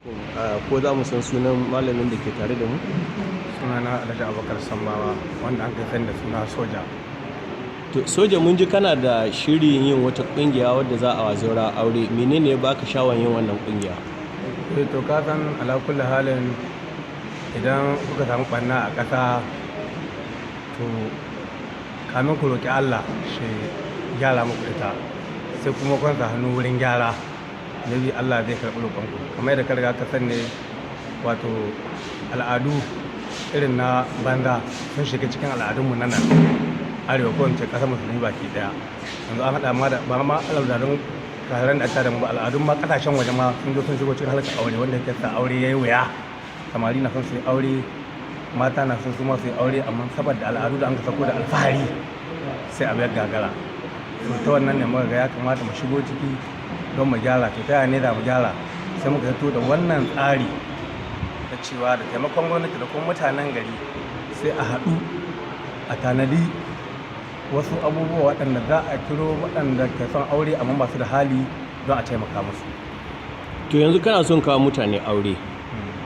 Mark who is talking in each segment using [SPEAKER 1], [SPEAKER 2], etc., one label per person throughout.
[SPEAKER 1] Ko za mu san sunan malamin da ke tare da mu?
[SPEAKER 2] Sunana Alhaji Abubakar Sambawa, wanda an kai da suna Soja.
[SPEAKER 1] To soja, mun ji kana da shirin yin wata kungiya wadda za a wazura aure. Menene ya baka shawar yin wannan kungiya?
[SPEAKER 2] To ka san ala kulli halin idan kuka samu ɓanna a ƙasa, to kamin ku roƙi Allah shi gyara muku ita, sai kuma kun sa hannu wurin gyara, nabi Allah zai karɓi roƙonku. Kamar yadda ka riga ka san ne, wato al'adu irin na banza sun shiga cikin al'adunmu na nan arewa, ko in ce ƙasar musulmi baki ɗaya. Yanzu an haɗa ma da ba ma al'adun kahiran da aka da mu ba, al'adun ma ƙasashen waje ma sun zo sun shigo cikin harkar aure, wanda yake sa aure yayi wuya. Samari na son su yi aure, mata na son su ma su yi aure, amma saboda al'adu da an ka sako da alfahari sai a biyar gagara. To ta wannan ne muka ga ya kamata mu shigo ciki don mu gyara. To ta yaya ne za mu gyara? Sai muka fito da wannan tsari da cewa da taimakon gwamnati da kuma mutanen gari sai a haɗu a tanadi wasu abubuwa waɗanda za a kiro waɗanda ke son aure amma ba su da hali don a taimaka musu.
[SPEAKER 1] To yanzu kana son kawo mutane aure.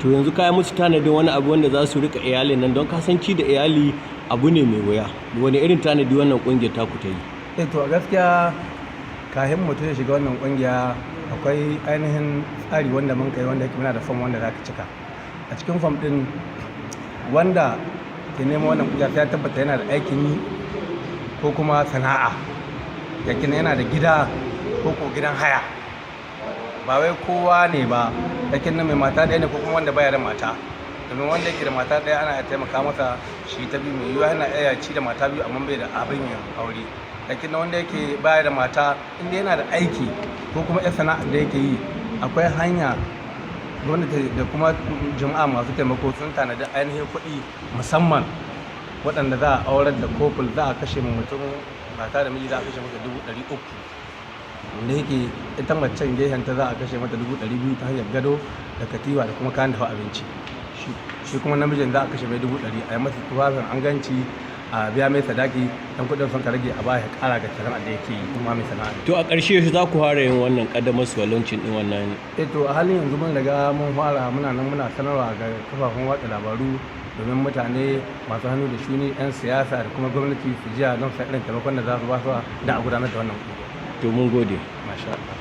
[SPEAKER 1] To yanzu kayan musu tanadin wani abu wanda za su rika iyalin nan, don kasanci da iyali abu ne mai wuya. Wani irin tanadi wannan kungiyar ta ku ta yi?
[SPEAKER 2] To a gaskiya kafin mutum ya shiga wannan kungiya akwai ainihin tsari wanda mun kai, wanda yake muna da fam wanda za ka cika. A cikin fam din wanda ke neman wannan kungiya sai ya tabbata yana da aikin yi ko kuma sana'a, yakin yana da gida ko gidan haya. Ba wai kowa ne ba, yakin nan mai mata ɗaya ne ko kuma wanda baya da mata, domin wanda yake da mata ɗaya ana taimaka masa shi ta biyu, mai yiwuwa yana iya ci da mata biyu amma bai da abin yin aure. Yakin nan wanda yake baya da mata, inda yana da aiki ko kuma yan sana'a da yake yi, akwai hanya gwamnati da kuma jama'a masu taimako sun tanadi ainihin kuɗi musamman waɗanda za a aurar da koful, za a kashe mutum mata da miji za a kashe masa 300,000, wanda yake ita macen gehenta za a kashe mata 200,000 ta hanyar gado da katiwa da kuma kayan dafa abinci. Shi kuma namijin za a kashe mai 100,000 a yi masa tufafin anganci, a biya mai sadaki, dan kudin sun ka rage a baya kara ga sana'ar da yake yi kuma mai sana'a.
[SPEAKER 1] To a ƙarshe shi za ku fara yin wannan ƙaddamar su launching din wannan?
[SPEAKER 2] To a halin yanzu mun riga mun fara, muna nan muna sanarwa ga kafafen watsa labaru domin mutane masu hannu da shuni, 'yan siyasa da kuma gwamnati su jiya don sa irin taimakon da za su ba su da a gudanar da wannan.
[SPEAKER 1] To mun gode.
[SPEAKER 2] Masha Allah.